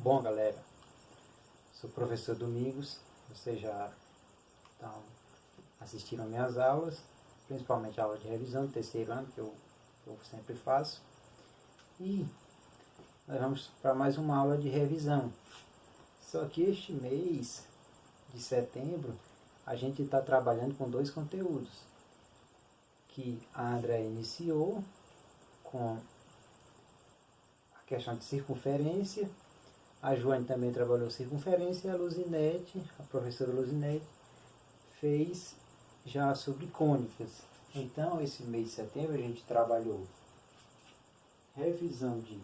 Bom, galera, sou o professor Domingos. Vocês já assistiram minhas aulas, principalmente a aula de revisão do terceiro ano, que eu sempre faço. E nós vamos para mais uma aula de revisão. Só que este mês de setembro a gente está trabalhando com dois conteúdos que a André iniciou, com a questão de circunferência. A Joane também trabalhou circunferência e a Luzinete, a professora Luzinete, fez já sobre cônicas. Então, esse mês de setembro a gente trabalhou revisão de...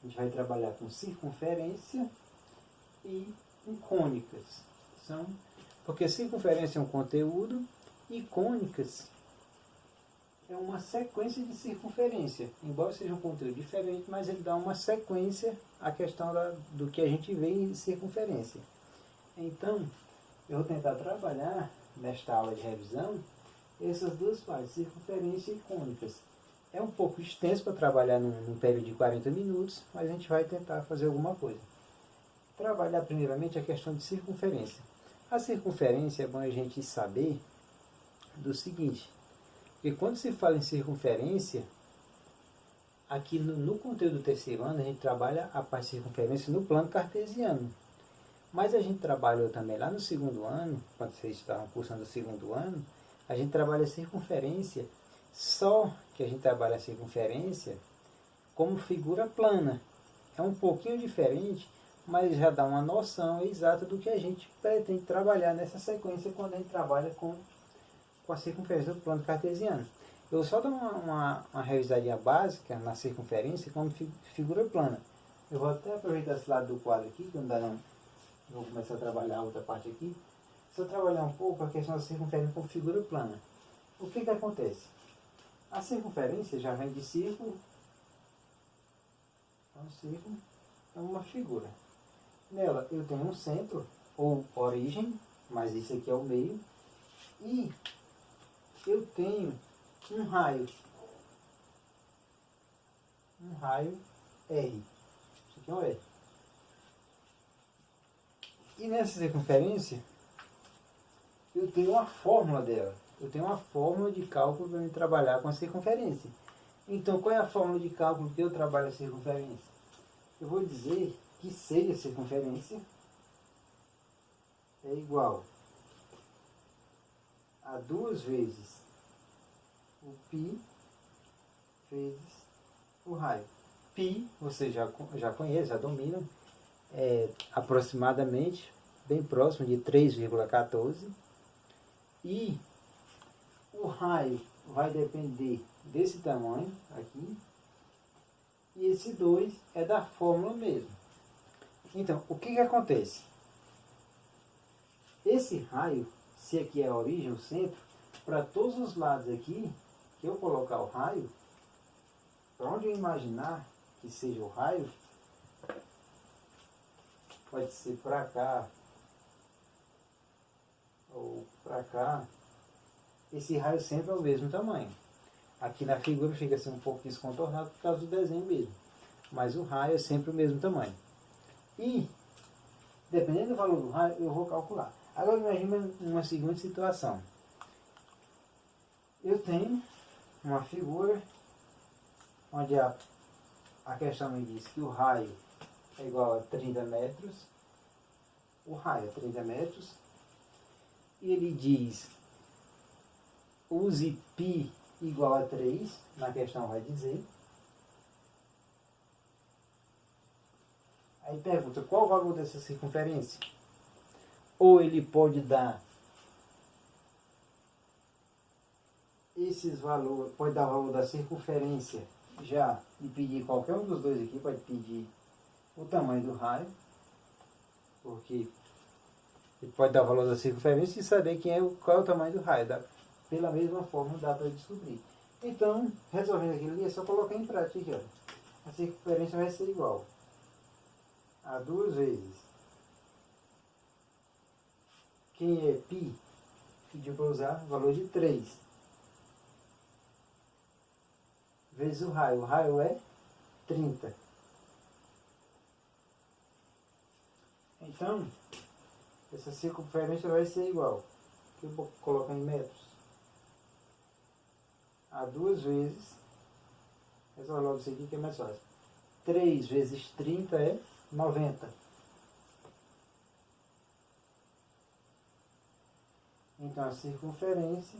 A gente vai trabalhar com circunferência e com cônicas. Porque circunferência é um conteúdo e cônicas é uma sequência de circunferência. Embora seja um conteúdo diferente, mas ele dá uma sequência à questão do que a gente vê em circunferência. Então, eu vou tentar trabalhar nesta aula de revisão essas duas partes, circunferência e cônicas. É um pouco extenso para trabalhar num período de 40 minutos, mas a gente vai tentar fazer alguma coisa. Trabalhar primeiramente a questão de circunferência. A circunferência é bom a gente saber do seguinte: porque quando se fala em circunferência, aqui no conteúdo do terceiro ano, a gente trabalha a parte de circunferência no plano cartesiano. Mas a gente trabalhou também lá no segundo ano, quando vocês estavam cursando o segundo ano, a gente trabalha a circunferência, só que a gente trabalha a circunferência como figura plana. É um pouquinho diferente, mas já dá uma noção exata do que a gente pretende trabalhar nessa sequência quando a gente trabalha com a circunferência do plano cartesiano. Eu só dou uma revisadinha básica na circunferência como figura plana. Eu vou até aproveitar esse lado do quadro aqui, que não dá não. Vou começar a trabalhar a outra parte aqui. Se eu trabalhar um pouco a questão da circunferência como figura plana, o que acontece? A circunferência já vem de círculo. Então, círculo é uma figura. Nela eu tenho um centro, ou origem, mas isso aqui é o meio. E eu tenho um raio R. Isso aqui é um R. E nessa circunferência, eu tenho uma fórmula dela. Eu tenho uma fórmula de cálculo para me trabalhar com a circunferência. Então, qual é a fórmula de cálculo que eu trabalho a circunferência? Eu vou dizer que C de circunferência é igual a 2 vezes o π vezes o raio. Π, você já conhece, já domina, é aproximadamente bem próximo de 3,14. E o raio vai depender desse tamanho aqui. E esse 2 é da fórmula mesmo. Então, o que acontece? Esse raio, se aqui é a origem, o centro, para todos os lados aqui, que eu colocar o raio, para onde eu imaginar que seja o raio, pode ser para cá ou para cá, esse raio sempre é o mesmo tamanho. Aqui na figura fica assim um pouco descontornado por causa do desenho mesmo, mas o raio é sempre o mesmo tamanho. E, dependendo do valor do raio, eu vou calcular. Agora imagine uma seguinte situação. Eu tenho uma figura onde a questão me diz que o raio é igual a 30 metros. O raio é 30 metros. E ele diz, use π igual a 3, na questão vai dizer. Aí pergunta, qual o valor dessa circunferência? Ou ele pode dar esses valores, pode dar o valor da circunferência já e pedir qualquer um dos dois aqui, pode pedir o tamanho do raio, porque ele pode dar o valor da circunferência e saber qual é o tamanho do raio. Pela mesma forma dá para descobrir. Então, resolvendo aquilo ali, é só colocar em prática aqui, ó. A circunferência vai ser igual a 2 vezes. Quem é π pediu para usar o valor de 3. Vezes o raio. O raio é 30. Então, essa circunferência vai ser igual, que eu vou colocar em metros, a 2 vezes, resolve logo isso aqui que é mais fácil, 3 vezes 30 é 90. Então a circunferência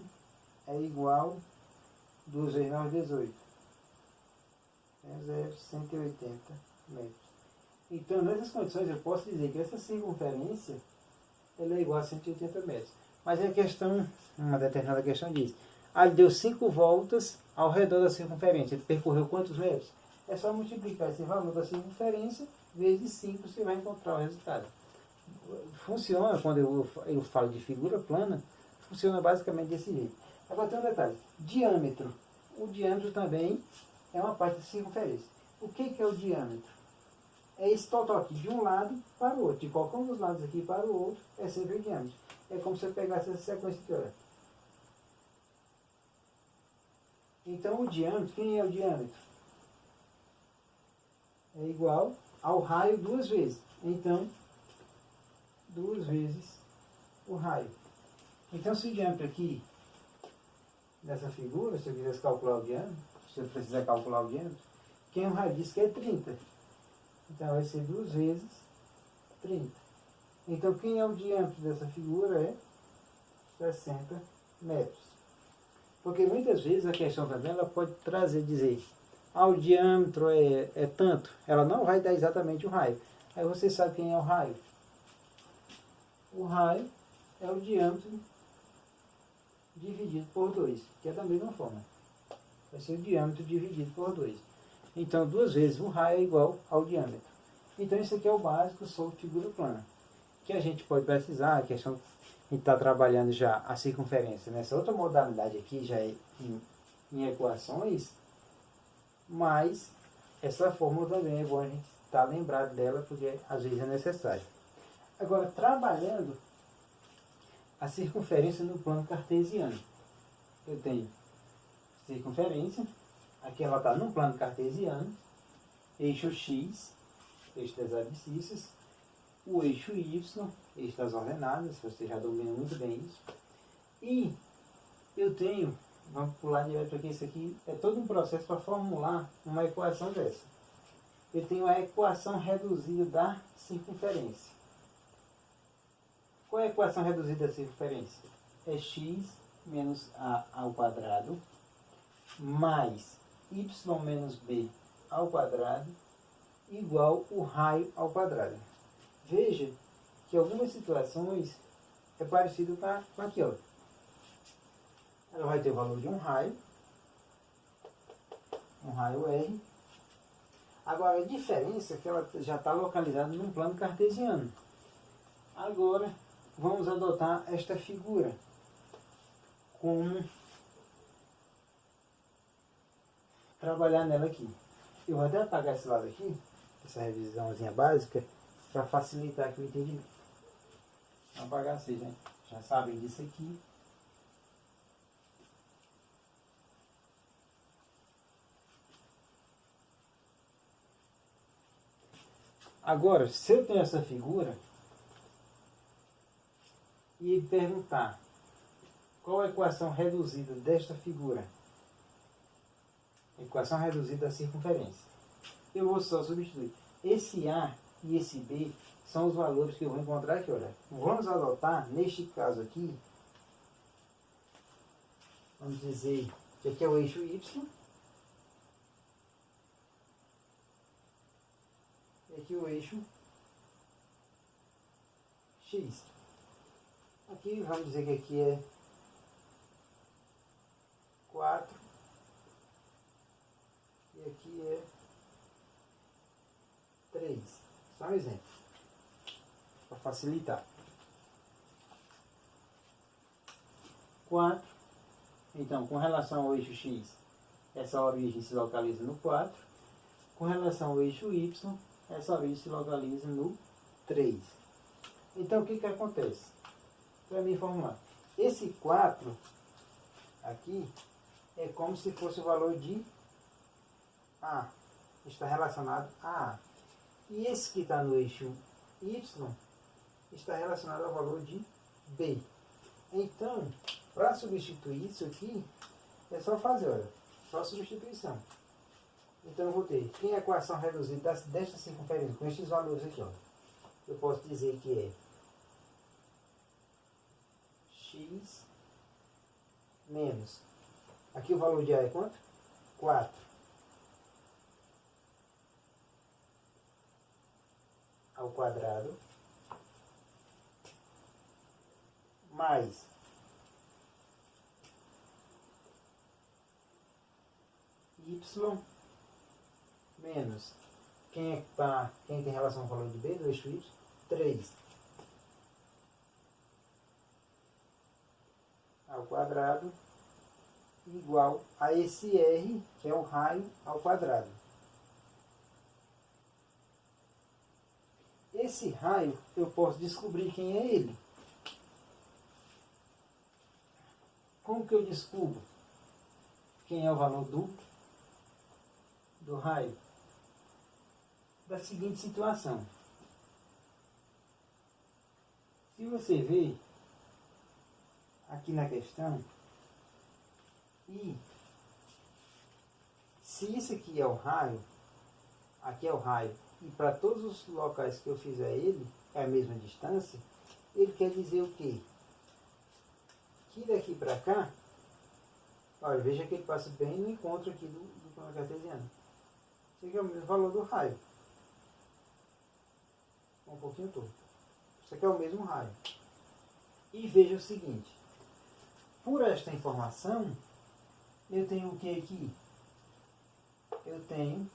é igual 2 vezes 9, 18. É 180 metros. Então nessas condições eu posso dizer que essa circunferência ela é igual a 180 metros. Mas a questão, uma determinada questão diz, ele deu 5 voltas ao redor da circunferência. Ele percorreu quantos metros? É só multiplicar esse valor da circunferência vezes 5, você vai encontrar o resultado. Funciona, quando eu falo de figura plana, funciona basicamente desse jeito. Agora tem um detalhe, diâmetro. O diâmetro também é uma parte da circunferência. O que é o diâmetro? É esse total aqui, de um lado para o outro. De qualquer um dos lados aqui para o outro, é sempre o diâmetro. É como se eu pegasse essa sequência aqui, olha. Então o diâmetro, quem é o diâmetro? É igual ao raio 2 vezes. Então, 2 vezes o raio. Então se o diâmetro aqui, nessa figura, se eu quisesse calcular o diâmetro, se eu precisar calcular o diâmetro, quem é o raio disso que é 30. Então vai ser 2 vezes 30. Então quem é o diâmetro dessa figura é 60 metros. Porque muitas vezes a questão também ela pode dizer, o diâmetro é tanto. Ela não vai dar exatamente o raio. Aí você sabe quem é o raio. O raio é o diâmetro dividido por 2, que é da mesma forma. Vai ser o diâmetro dividido por 2. Então, 2 vezes o raio é igual ao diâmetro. Então, isso aqui é o básico sobre figura plana. Que a gente pode precisar, a questão, a gente está trabalhando já a circunferência nessa outra modalidade aqui, já é em equações, mas essa fórmula também é bom a gente estar lembrado dela, porque às vezes é necessário. Agora, trabalhando a circunferência no plano cartesiano. Eu tenho circunferência, aqui ela está no plano cartesiano, eixo X, eixo das abscissas, o eixo Y, eixo das ordenadas, você já domina muito bem isso. E eu tenho, vamos pular direto aqui, isso aqui é todo um processo para formular uma equação dessa. Eu tenho a equação reduzida da circunferência. Qual é a equação reduzida da circunferência? É x menos a ao quadrado mais y menos b ao quadrado igual o raio ao quadrado. Veja que em algumas situações é parecido com aqui, ó. Ela vai ter o valor de um raio R. Agora a diferença é que ela já está localizada num plano cartesiano. Agora vamos adotar esta figura como trabalhar nela aqui. Eu vou até apagar esse lado aqui, essa revisãozinha básica, para facilitar aqui o entendimento. Vou apagar vocês, né? Já sabem disso aqui. Agora, se eu tenho essa figura e perguntar qual a equação reduzida desta figura, equação reduzida da circunferência, eu vou só substituir. Esse A e esse B são os valores que eu vou encontrar aqui. Olha, vamos adotar, neste caso aqui, vamos dizer que aqui é o eixo Y, e aqui o eixo X. Aqui vamos dizer que aqui é 4 e aqui é 3. Só um exemplo, para facilitar. 4. Então, com relação ao eixo X, essa origem se localiza no 4. Com relação ao eixo Y, essa origem se localiza no 3. Então, o que acontece? Para me formular, esse 4 aqui é como se fosse o valor de A. Está relacionado a A. E esse que está no eixo Y está relacionado ao valor de B. Então, para substituir isso aqui, é só fazer, olha, só substituição. Então eu vou ter, quem é a equação reduzida desta circunferência, com estes valores aqui, ó. Eu posso dizer que é x menos, aqui o valor de A é quanto? 4. Ao quadrado, mais y menos, quem tem relação ao valor de B, do eixo y, 3 ao quadrado, igual a esse R, que é o raio ao quadrado. Esse raio, eu posso descobrir quem é ele. Como que eu descubro quem é o valor do raio? Da seguinte situação. Se você ver aqui na questão, e se isso aqui é o raio, aqui é o raio, e para todos os locais que eu fizer ele, é a mesma distância, ele quer dizer o quê? Que daqui para cá, olha, veja que ele passa bem no encontro aqui do plano cartesiano. Isso aqui é o mesmo valor do raio. Um pouquinho todo. Isso aqui é o mesmo raio. E veja o seguinte. Por esta informação, eu tenho o que aqui? Eu tenho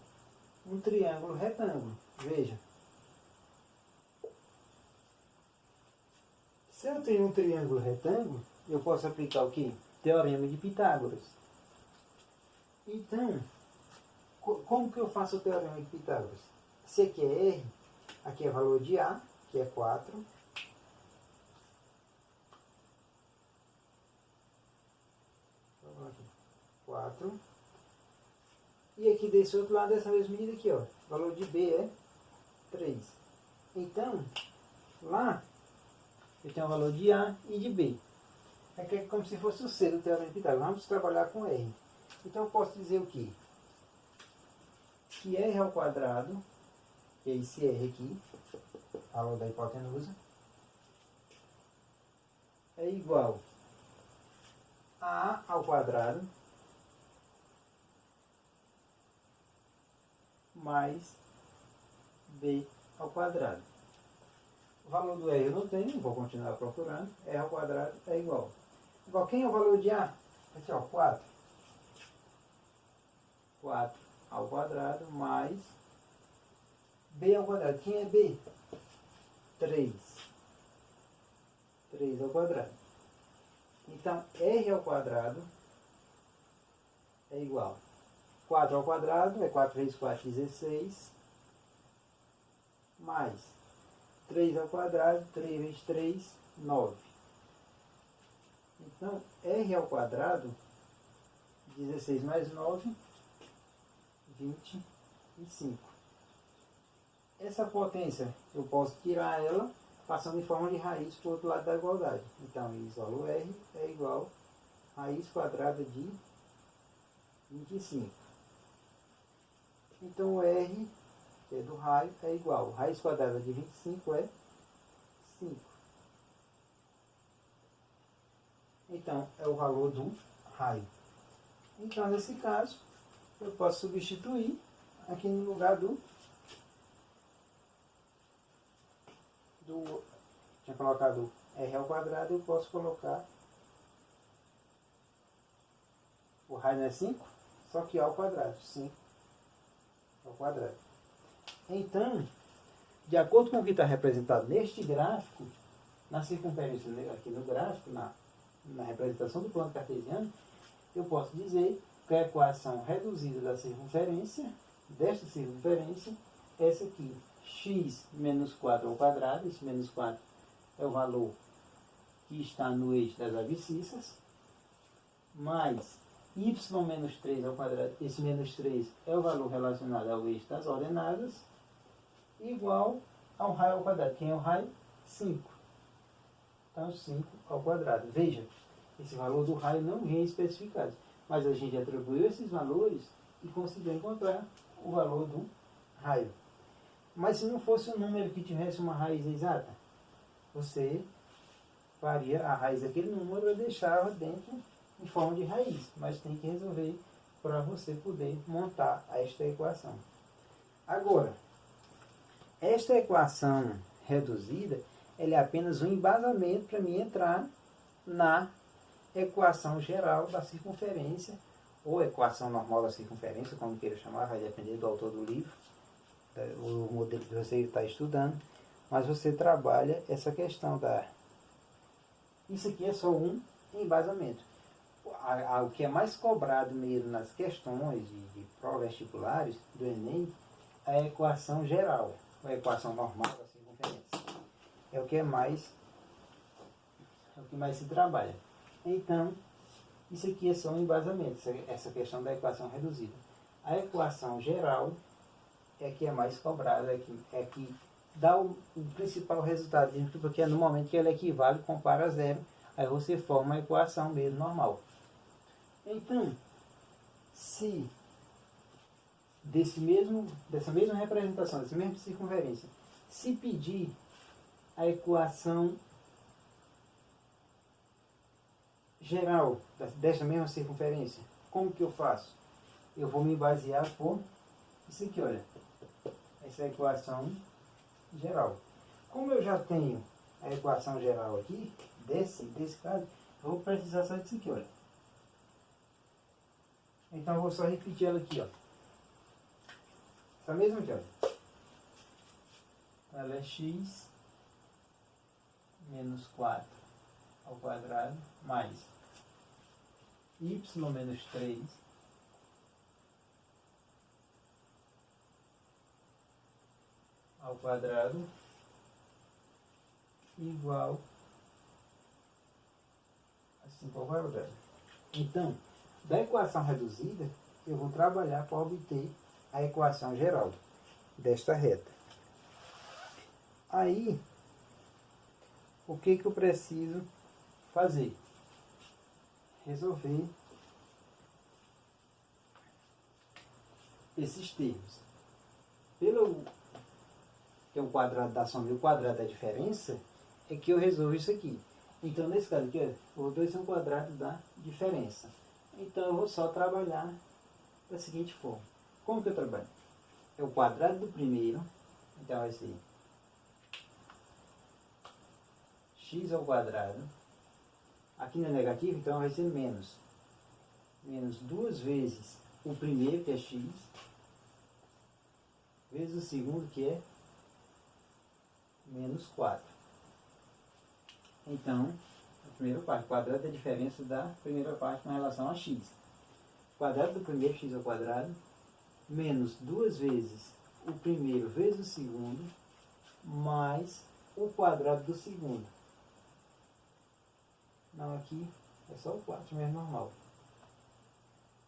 um triângulo retângulo. Veja. Se eu tenho um triângulo retângulo, eu posso aplicar o que? Teorema de Pitágoras. Então, como que eu faço o teorema de Pitágoras? Se aqui é R, aqui é valor de A, que é 4. E aqui desse outro lado, dessa mesma medida aqui, ó, o valor de B é 3. Então, lá, eu tenho o valor de A e de B. Aqui é como se fosse o C do teorema de Pitágoras. Vamos trabalhar com R. Então, eu posso dizer o quê? Que R ao quadrado, que é esse R aqui, valor da hipotenusa, é igual a A ao quadrado mais B ao quadrado. O valor do R eu não tenho, vou continuar procurando. R ao quadrado é igual. Igual, quem é o valor de A? Aqui, ó, 4. 4 ao quadrado mais B ao quadrado. Quem é B? 3. 3 ao quadrado. Então, R ao quadrado é igual. 4 ao quadrado é 4 vezes 4, 16. Mais 3 ao quadrado, 3 vezes 3, 9. Então, R ao quadrado, 16 mais 9, 25. Essa potência, eu posso tirar ela passando em forma de raiz para o outro lado da igualdade. Então, isolo R é igual a raiz quadrada de 25. Então, o R, que é do raio, é igual. Raiz quadrada de 25 é 5. Então, é o valor do raio. Então, nesse caso, eu posso substituir aqui no lugar tinha colocado R ao quadrado, eu posso colocar o raio não é 5, só que ao quadrado, 5 ao quadrado. Então, de acordo com o que está representado neste gráfico, na circunferência aqui no gráfico, na representação do plano cartesiano, eu posso dizer que a equação reduzida da circunferência, desta circunferência, essa aqui, x menos 4 ao quadrado, esse menos 4 é o valor que está no eixo das abscissas, mais y menos 3 ao quadrado, esse menos 3 é o valor relacionado ao eixo das ordenadas, igual ao raio ao quadrado. Quem é o raio? 5. Então, 5 ao quadrado. Veja, esse valor do raio não vem especificado, mas a gente atribuiu esses valores e conseguiu encontrar o valor do raio. Mas se não fosse um número que tivesse uma raiz exata, você faria a raiz daquele número e deixava dentro em forma de raiz, mas tem que resolver para você poder montar esta equação. Agora, esta equação reduzida, ela é apenas um embasamento para mim entrar na equação geral da circunferência, ou equação normal da circunferência, como queira chamar, vai depender do autor do livro, o modelo que você está estudando, mas você trabalha essa questão da... Isso aqui é só um embasamento. O que é mais cobrado mesmo nas questões de pró-vestibulares do Enem é a equação geral, a equação normal da circunferência. É o que mais se trabalha. Então, isso aqui é só um embasamento, essa questão da equação reduzida. A equação geral é que é mais cobrada, é que dá o principal resultado, porque é no momento que ela equivale, compara a zero, aí você forma a equação mesmo normal. Então, se dessa mesma representação, dessa mesma circunferência, se pedir a equação geral dessa mesma circunferência, como que eu faço? Eu vou me basear por isso aqui, olha. Essa é a equação geral. Como eu já tenho a equação geral aqui, desse caso, eu vou precisar só disso aqui, olha. Então eu vou só repetir ela aqui, ó. Essa mesma aqui, olha. Ela é x menos 4 ao quadrado mais y menos 3 ao quadrado igual a 5 ao quadrado. Então, da equação reduzida, eu vou trabalhar para obter a equação geral desta reta. Aí, o que eu preciso fazer? Resolver esses termos. Pelo que é o quadrado da soma e o quadrado da diferença, é que eu resolvo isso aqui. Então, nesse caso aqui, ó, os dois são quadrados da diferença. Então, eu vou só trabalhar da seguinte forma. Como que eu trabalho? É o quadrado do primeiro, então vai ser x ao quadrado. Aqui não é negativo, então vai ser menos. Menos 2 vezes o primeiro, que é x, vezes o segundo, que é menos 4. Então, a primeira parte, quadrado da diferença da primeira parte com relação a x. Quadrado do primeiro, x ao quadrado, menos 2 vezes o primeiro vezes o segundo, mais o quadrado do segundo. Não, aqui é só o 4 mesmo normal.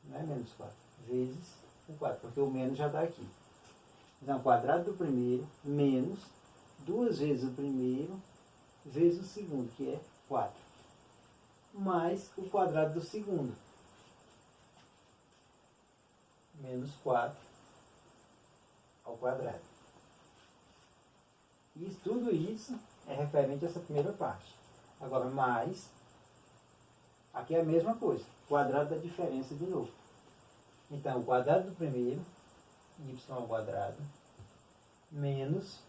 Não é menos 4. Vezes o 4, porque o menos já está aqui. Então, quadrado do primeiro menos 2 vezes o primeiro vezes o segundo, que é 4. Mais o quadrado do segundo. Menos 4 ao quadrado. E tudo isso é referente a essa primeira parte. Agora, mais... Aqui é a mesma coisa. Quadrado da diferença de novo. Então, o quadrado do primeiro, y ao quadrado, menos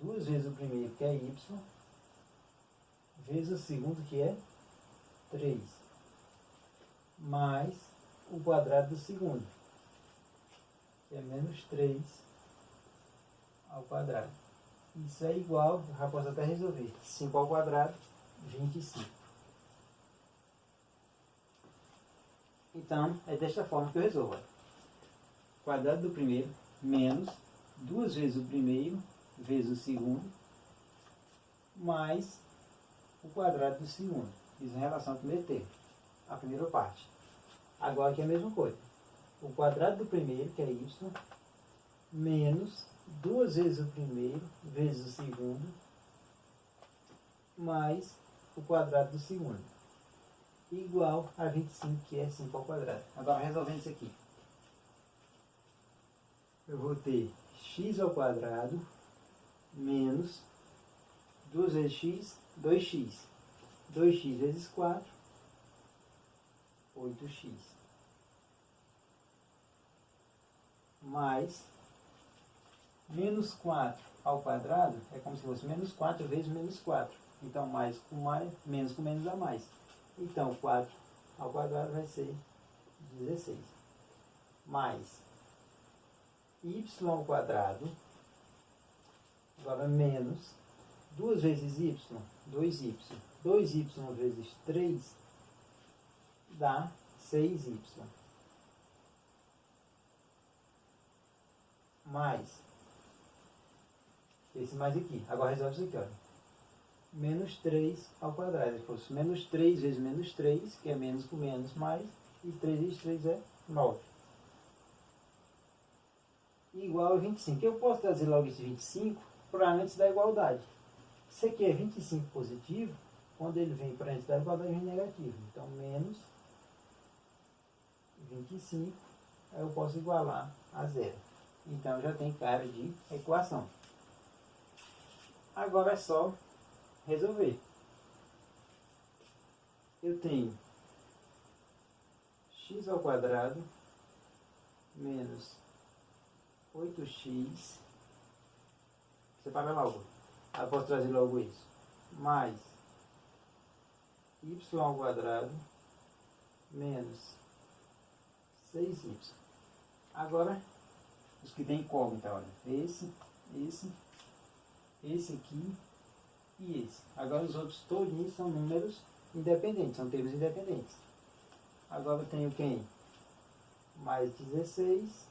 2 vezes o primeiro, que é y, vezes o segundo, que é 3. Mais o quadrado do segundo, que é menos 3 ao quadrado. Isso é igual, eu já posso até resolver, 5 ao quadrado, 25. Então, é desta forma que eu resolvo. Quadrado do primeiro menos 2 vezes o primeiro vezes o segundo, mais o quadrado do segundo. Isso em relação ao primeiro termo, a primeira parte. Agora aqui é a mesma coisa. O quadrado do primeiro, que é y, menos 2 vezes o primeiro, vezes o segundo, mais o quadrado do segundo, igual a 25, que é 5 ao quadrado. Agora, resolvendo isso aqui, eu vou ter x ao quadrado menos 2 vezes x, 2x. 2x vezes 4, 8x. Mais menos 4 ao quadrado é como se fosse menos 4 vezes menos 4. Então, mais com mais, menos com menos dá mais. Então, 4 ao quadrado vai ser 16. Mais y ao quadrado, agora menos 2 vezes y, 2y. 2y vezes 3 dá 6y. Mais esse mais aqui. Agora resolve isso aqui, olha. Menos 3 ao quadrado. Se fosse menos 3 vezes menos 3, que é menos com menos, mais, e 3 vezes 3 é 9. Igual a 25. Eu posso trazer logo esse 25 para antes da igualdade. Isso aqui é 25 positivo, quando ele vem para antes da igualdade, vem negativo. Então, menos 25, aí eu posso igualar a zero. Então, já tem cara de equação. Agora é só resolver. Eu tenho x ao quadrado menos 8x, separa logo, eu posso trazer logo isso, mais y ao quadrado menos 6y. Agora, os que tem incógnita, olha, esse aqui e esse. Agora os outros todos são números independentes, são termos independentes. Agora eu tenho quem? Mais 16,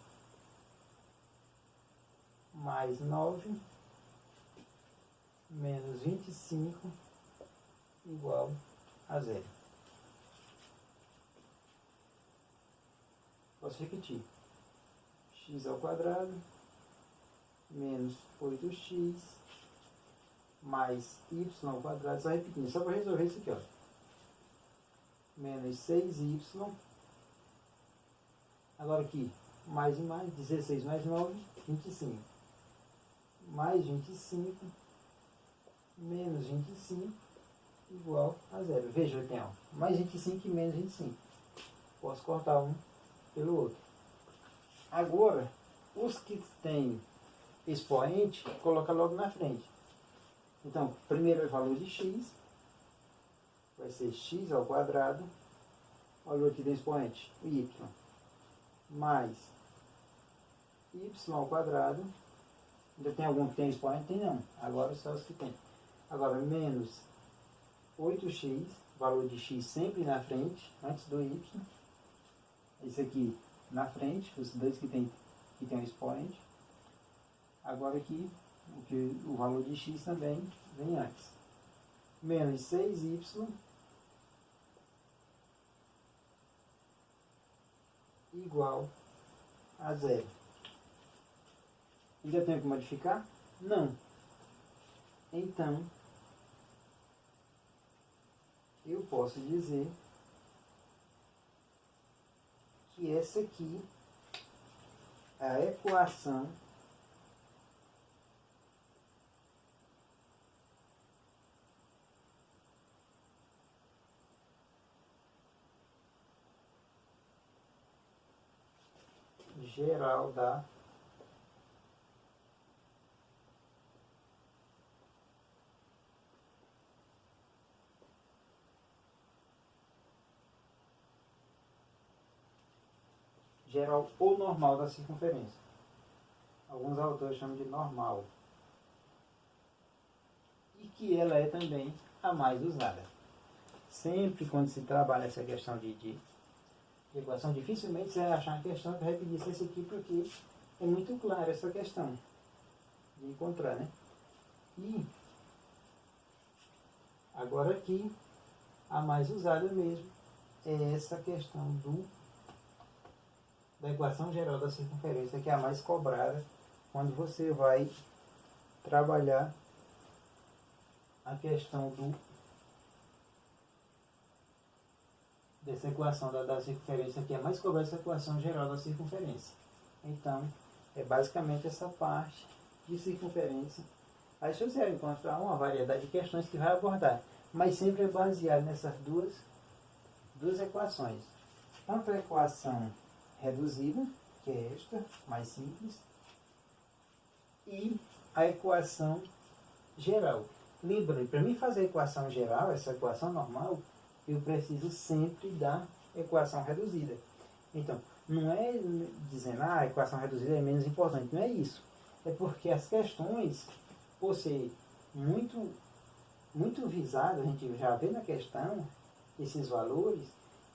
mais 9, menos 25, igual a zero. Posso repetir. X ao quadrado, menos 8x, mais y ao quadrado, só repetindo, só para resolver isso aqui, ó. Menos 6y, agora aqui, mais e mais, 16 mais 9, 25. Mais 25, menos 25, igual a zero. Veja, eu tenho mais 25 e menos 25. Posso cortar um pelo outro. Agora, os que têm expoente, coloca logo na frente. Então, primeiro é o valor de x, vai ser x ao quadrado, olha aqui tem expoente, y, mais y ao quadrado, ainda tem algum que tem expoente? Tem não, agora só os que tem. Agora, menos 8x, valor de x sempre na frente, antes do y, esse aqui na frente, os dois que tem o expoente. Agora aqui, o valor de x também vem antes. Menos 6y igual a zero. Ainda tem que modificar? Não. Então, eu posso dizer que essa aqui é a equação geral da geral ou normal da circunferência. Alguns autores chamam de normal. E que ela é também a mais usada. Sempre quando se trabalha essa questão de equação, dificilmente você vai achar uma questão que vai pedir isso aqui, porque é muito clara essa questão de encontrar, né? E agora aqui, a mais usada mesmo é essa questão da equação geral da circunferência, que é a mais cobrada quando você vai trabalhar a questão dessa equação da circunferência, que é mais cobrar essa equação geral da circunferência. Então, é basicamente essa parte de circunferência. Aí você vai encontrar uma variedade de questões que vai abordar, mas sempre é baseado nessas duas equações. Tanto a equação reduzida, que é esta, mais simples, e a equação geral. Lembrando, para mim fazer a equação geral, essa equação normal, eu preciso sempre da equação reduzida. Então, não é dizendo, a equação reduzida é menos importante, não é isso. É porque as questões, por ser muito visadas, a gente já vê na questão esses valores,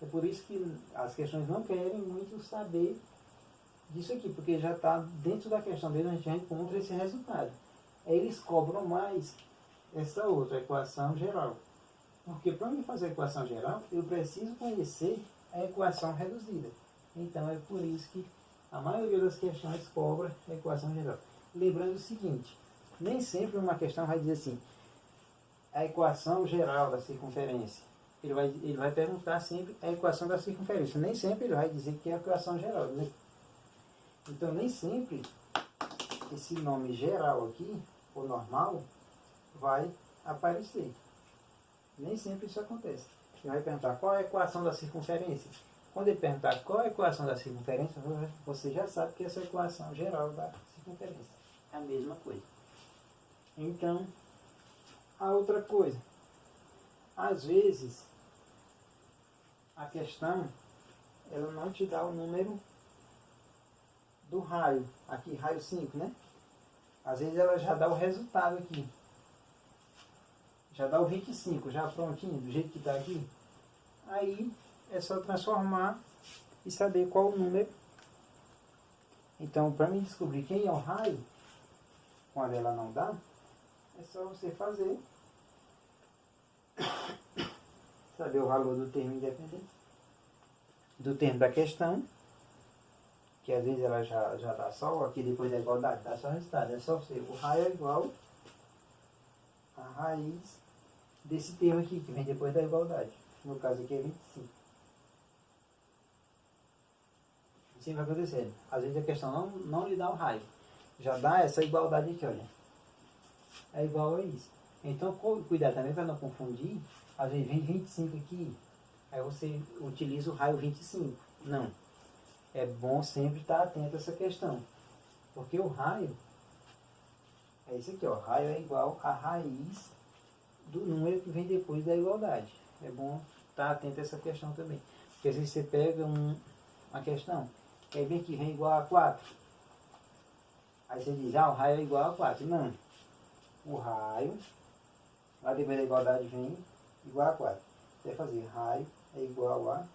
é por isso que as questões não querem muito saber disso aqui, porque já está dentro da questão deles, a gente já encontra esse resultado. Aí eles cobram mais essa outra equação geral. Porque para mim fazer a equação geral, eu preciso conhecer a equação reduzida. Então é por isso que a maioria das questões cobra a equação geral. Lembrando o seguinte, nem sempre uma questão vai dizer assim, a equação geral da circunferência. Ele vai perguntar sempre a equação da circunferência. Nem sempre ele vai dizer que é a equação geral. Né? Então nem sempre esse nome geral aqui, ou normal, vai aparecer. Nem sempre isso acontece. Ele vai perguntar qual é a equação da circunferência. Quando ele perguntar qual é a equação da circunferência, você já sabe que essa é a equação geral da circunferência. É a mesma coisa. Então, a outra coisa. Às vezes, a questão, ela não te dá o número do raio. Aqui, raio 5, né? Às vezes ela já dá o resultado aqui. Já dá o 25, já prontinho, do jeito que está aqui. Aí é só transformar e saber qual o número. Então, para mim descobrir quem é o raio, quando ela não dá, é só você fazer. Saber o valor do termo independente. Do termo da questão. Que às vezes ela já dá só, aqui depois da igualdade, dá só o resultado. É só você, o raio é igual a raiz desse termo aqui, que vem depois da igualdade. No caso aqui é 25. Assim vai acontecendo. Às vezes a questão não lhe dá o raio. Já dá essa igualdade aqui, olha. É igual a isso. Então, cuidado também para não confundir. Às vezes vem 25 aqui, aí você utiliza o raio 25. Não. É bom sempre estar atento a essa questão. Porque o raio é isso aqui, ó. Raio é igual a raiz do número que vem depois da igualdade. É bom estar atento a essa questão também. Porque às vezes você pega uma questão, que aí vem que vem igual a 4. Aí você diz, o raio é igual a 4. Não. O raio, lá depois da igualdade vem igual a 4. Você vai fazer raio é igual a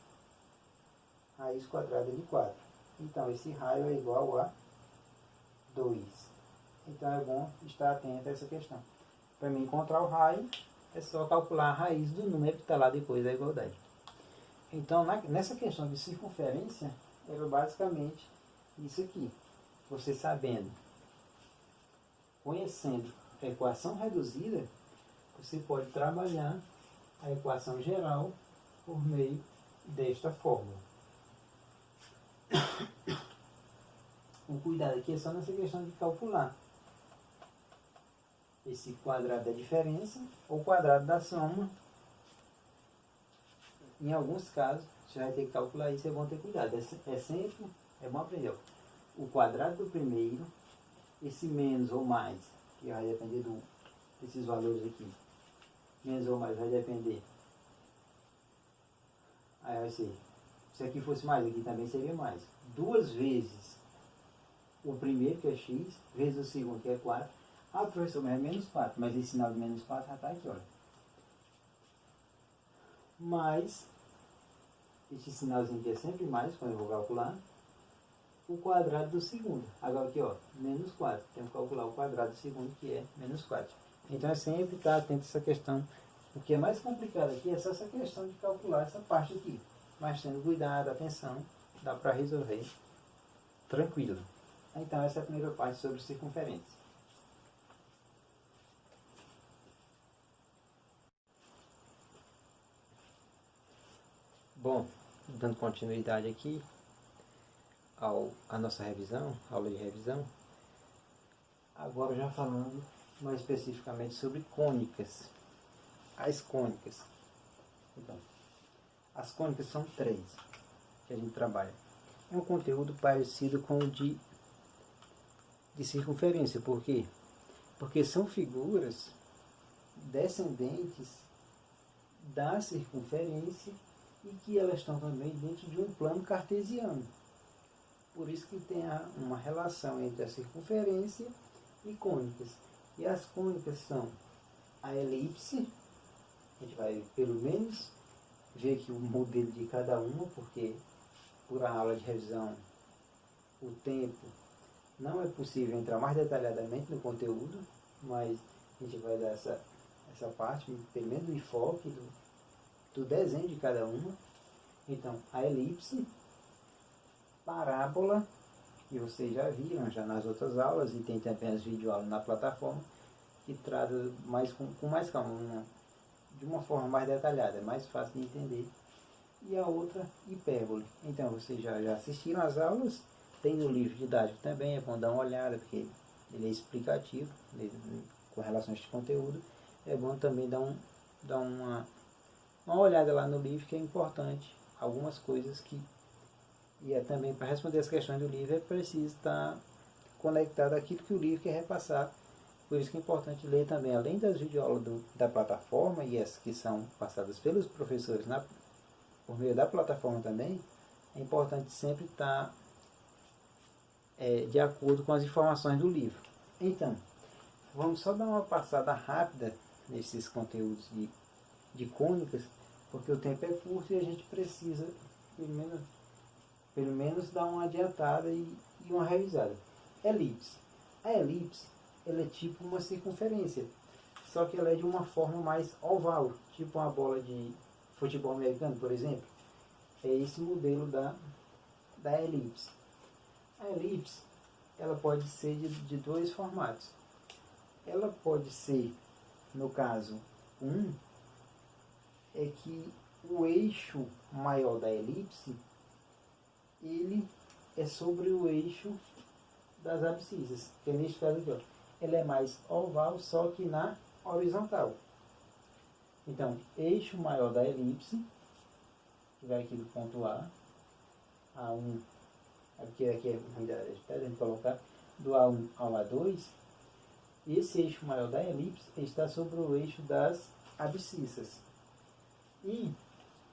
raiz quadrada de 4. Então, esse raio é igual a 2. Então, é bom estar atento a essa questão. Para mim encontrar o raio, é só calcular a raiz do número que está lá depois da igualdade. Então, nessa questão de circunferência, era basicamente isso aqui. Você sabendo, conhecendo a equação reduzida, você pode trabalhar a equação geral por meio desta fórmula. O cuidado aqui é só nessa questão de calcular esse quadrado da diferença ou quadrado da soma. Em alguns casos, você vai ter que calcular isso, é bom ter cuidado. É bom aprender. O quadrado do primeiro, esse menos ou mais, que vai depender desses valores aqui. Menos ou mais vai depender. Aí vai ser, se aqui fosse mais, aqui também seria mais. 2 vezes o primeiro, que é x, vezes o segundo, que é 4. Professor, mas é menos 4. Mas esse sinal de menos 4 já está aqui, olha. Mais, esse sinalzinho aqui é sempre mais, quando eu vou calcular, o quadrado do segundo. Agora aqui, ó, menos 4. Temos que calcular o quadrado do segundo, que é menos 4. Então é sempre estar atento a essa questão. O que é mais complicado aqui é só essa questão de calcular essa parte aqui. Mas tendo cuidado, atenção, dá para resolver tranquilo. Então essa é a primeira parte sobre circunferência. Bom, dando continuidade aqui à nossa revisão, aula de revisão, agora já falando mais especificamente sobre cônicas. As cônicas. Então, as cônicas são 3 que a gente trabalha. É um conteúdo parecido com o de circunferência. Por quê? Porque são figuras descendentes da circunferência e que elas estão também dentro de um plano cartesiano. Por isso que tem uma relação entre a circunferência e cônicas. E as cônicas são a elipse, a gente vai pelo menos ver aqui o modelo de cada uma, porque por a aula de revisão, o tempo, não é possível entrar mais detalhadamente no conteúdo, mas a gente vai dar essa parte, pelo menos do enfoque, do desenho de cada uma. Então, a elipse, parábola, que vocês já viram já nas outras aulas, e tem também as videoaulas na plataforma, que trata mais com mais calma, de uma forma mais detalhada, é mais fácil de entender. E a outra, hipérbole. Então, vocês já assistiram as aulas, tem no livro didático também, é bom dar uma olhada, porque ele é explicativo com relação a este conteúdo. É bom também dar uma olhada lá no livro, que é importante. Algumas coisas que... E é também, para responder as questões do livro, é preciso estar conectado àquilo que o livro quer repassar. Por isso que é importante ler também, além das videoaulas da plataforma, e as que são passadas pelos professores por meio da plataforma também, é importante sempre estar de acordo com as informações do livro. Então, vamos só dar uma passada rápida nesses conteúdos de cônicas, porque o tempo é curto e a gente precisa, pelo menos dar uma adiantada e uma revisada. Elipse. A elipse, ela é tipo uma circunferência, só que ela é de uma forma mais oval, tipo uma bola de futebol americano, por exemplo. É esse modelo da elipse. A elipse, ela pode ser de 2 formatos. Ela pode ser, no caso, é que o eixo maior da elipse, ele é sobre o eixo das abscissas, que é neste caso aqui, ó. Ela é mais oval, só que na horizontal. Então, eixo maior da elipse, que vai aqui do ponto A1, aqui é ruim da gente colocar, do A1 ao A2, esse eixo maior da elipse está sobre o eixo das abscissas. E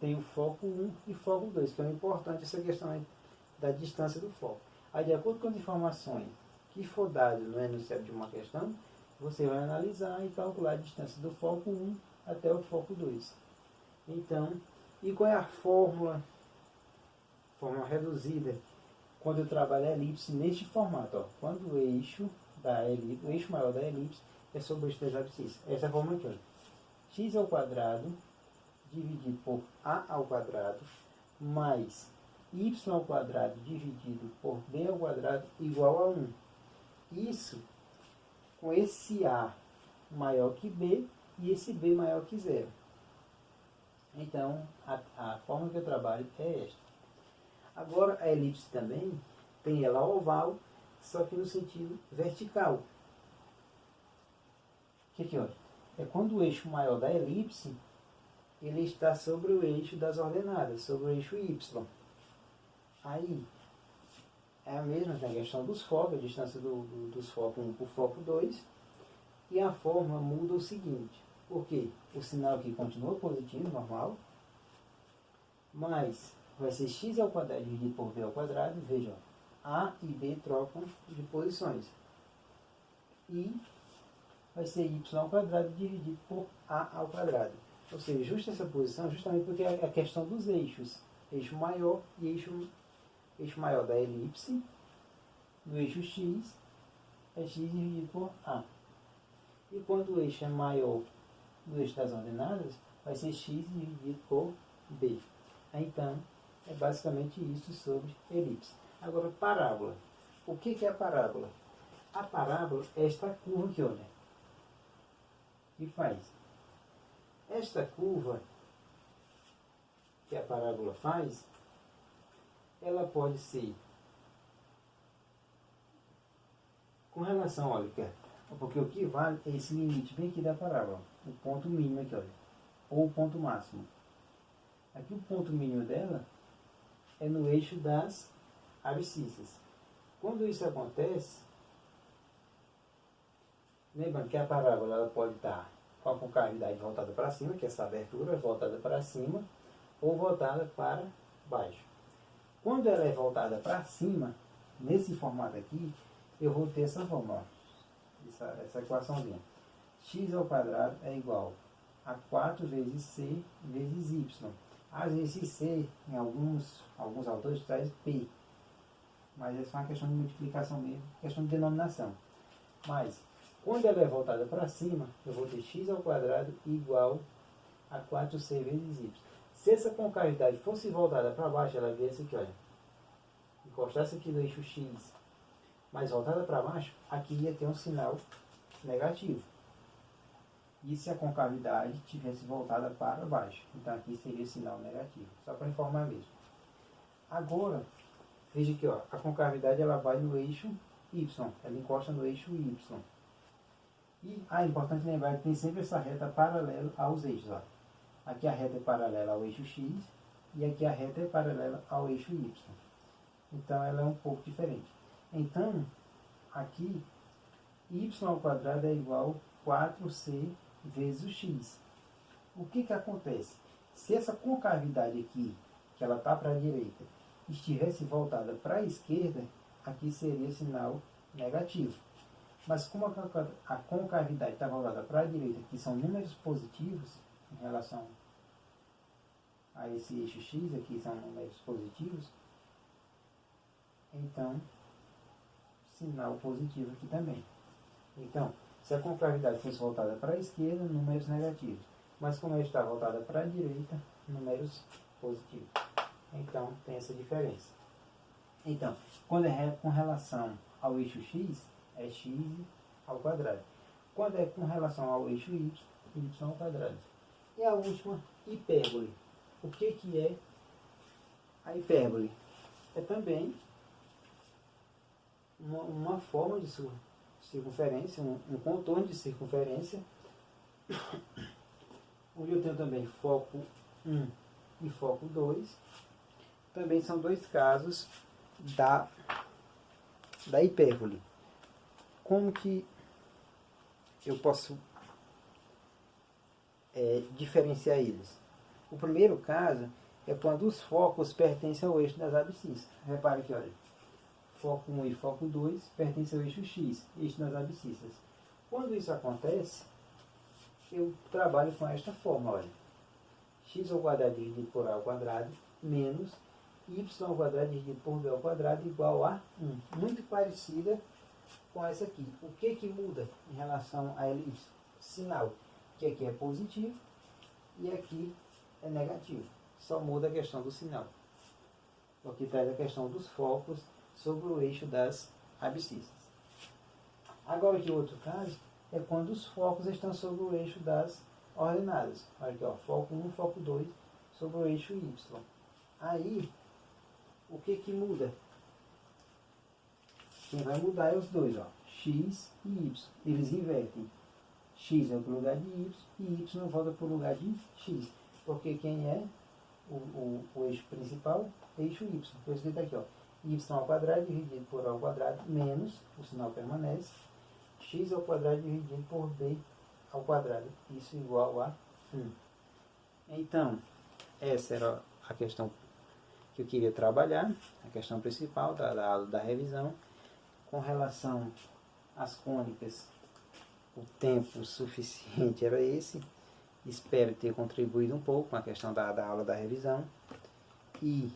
tem o foco 1 e foco 2, que é importante essa questão da distância do foco. Aí, de acordo com as informações que for dado no enunciado de uma questão, você vai analisar e calcular a distância do foco 1 até o foco 2. Então, e qual é a fórmula reduzida quando eu trabalho a elipse neste formato? Ó, quando o eixo maior da elipse é sobre o eixo das abscissas. Essa é a fórmula aqui, ó. X ao quadrado dividido por a ao quadrado mais y ao quadrado dividido por b ao quadrado igual a 1. Isso com esse a maior que b e esse b maior que 0. Então, a forma que eu trabalho é esta. Agora, a elipse também tem ela oval, só que no sentido vertical. O que olha? É quando o eixo maior da elipse ele está sobre o eixo das ordenadas, sobre o eixo y. Aí, é a mesma que a questão dos focos, a distância dos focos 1 para o foco 2, e a forma muda o seguinte, porque o sinal aqui continua positivo, normal, mas vai ser x ao quadrado dividido por b ao quadrado, veja, a e b trocam de posições, e vai ser y ao quadrado dividido por a ao quadrado. Ou seja, justa essa posição justamente porque é a questão dos eixos, eixo maior e eixo maior da elipse, no eixo x, é x dividido por a. E quando o eixo é maior no eixo das ordenadas, vai ser x dividido por b. Então, é basicamente isso sobre elipse. Agora, parábola. O que é a parábola? A parábola é esta curva aqui, olha. Que faz? Esta curva que a parábola faz, ela pode ser com relação, olha, porque o que vale é esse limite bem aqui da parábola, o ponto mínimo aqui, olha, ou o ponto máximo. Aqui o ponto mínimo dela é no eixo das abscissas. Quando isso acontece, lembrando que a parábola ela pode estar com a concavidade voltada para cima, que é essa abertura voltada para cima, ou voltada para baixo. Quando ela é voltada para cima, nesse formato aqui, eu vou ter essa fórmula, essa equaçãozinha. X ao quadrado é igual a 4 vezes C vezes Y. Às vezes esse C, em alguns autores, traz P. Mas é só uma questão de multiplicação mesmo, questão de denominação. Mas, quando ela é voltada para cima, eu vou ter x ao quadrado igual a 4c vezes y. Se essa concavidade fosse voltada para baixo, ela viesse aqui, olha. Encostasse aqui no eixo x, mas voltada para baixo, aqui ia ter um sinal negativo. E se a concavidade tivesse voltada para baixo? Então aqui seria sinal negativo. Só para informar mesmo. Agora, veja aqui, ó, a concavidade ela vai no eixo y, ela encosta no eixo y. E é importante lembrar que tem sempre essa reta paralela aos eixos. Ó. Aqui a reta é paralela ao eixo x e aqui a reta é paralela ao eixo y. Então ela é um pouco diferente. Então, aqui, y ao quadrado é igual a 4c vezes o x. O que acontece? Se essa concavidade aqui, que ela está para a direita, estivesse voltada para a esquerda, aqui seria sinal negativo. Mas como a concavidade está voltada para a direita, que são números positivos, em relação a esse eixo x, aqui são números positivos, então, sinal positivo aqui também. Então, se a concavidade fosse voltada para a esquerda, números negativos. Mas como ela está voltada para a direita, números positivos. Então, tem essa diferença. Então, quando é com relação ao eixo x, é x ao quadrado. Quando é com relação ao eixo y, y ao quadrado. E a última, hipérbole. O que é a hipérbole? É também uma forma de circunferência, um contorno de circunferência, onde eu tenho também foco 1 e foco 2. Também são dois casos da hipérbole. Como que eu posso diferenciar eles? O primeiro caso é quando os focos pertencem ao eixo das abscissas. Repare aqui, olha. Foco 1 e foco 2 pertencem ao eixo x, eixo das abscissas. Quando isso acontece, eu trabalho com esta forma, olha. X ao quadrado dividido por a ao quadrado menos y ao quadrado dividido por b ao quadrado igual a 1. Muito parecida com essa aqui. O que muda em relação a elipse? Sinal, que aqui é positivo e aqui é negativo. Só muda a questão do sinal. Porque traz a questão dos focos sobre o eixo das abscissas. Agora aqui outro caso é quando os focos estão sobre o eixo das ordenadas. Olha aqui, ó, foco 1, foco 2 sobre o eixo y. Aí, o que muda? Quem vai mudar é os dois, ó, x e y. Eles invertem. X é para o lugar de y e y volta para o lugar de x. Porque quem é o eixo principal? Eixo y. Foi escrito aqui, ó, y ao quadrado dividido por a ao quadrado menos, o sinal permanece, x ao quadrado dividido por b ao quadrado. Isso igual a 1. Então, essa era a questão que eu queria trabalhar, a questão principal da aula da revisão. Com relação às cônicas, o tempo suficiente era esse. Espero ter contribuído um pouco com a questão da aula da revisão. E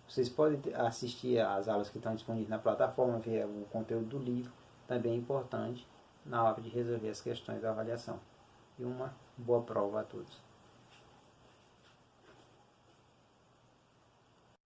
vocês podem assistir às aulas que estão disponíveis na plataforma, ver o conteúdo do livro, também é importante na hora de resolver as questões da avaliação. E uma boa prova a todos.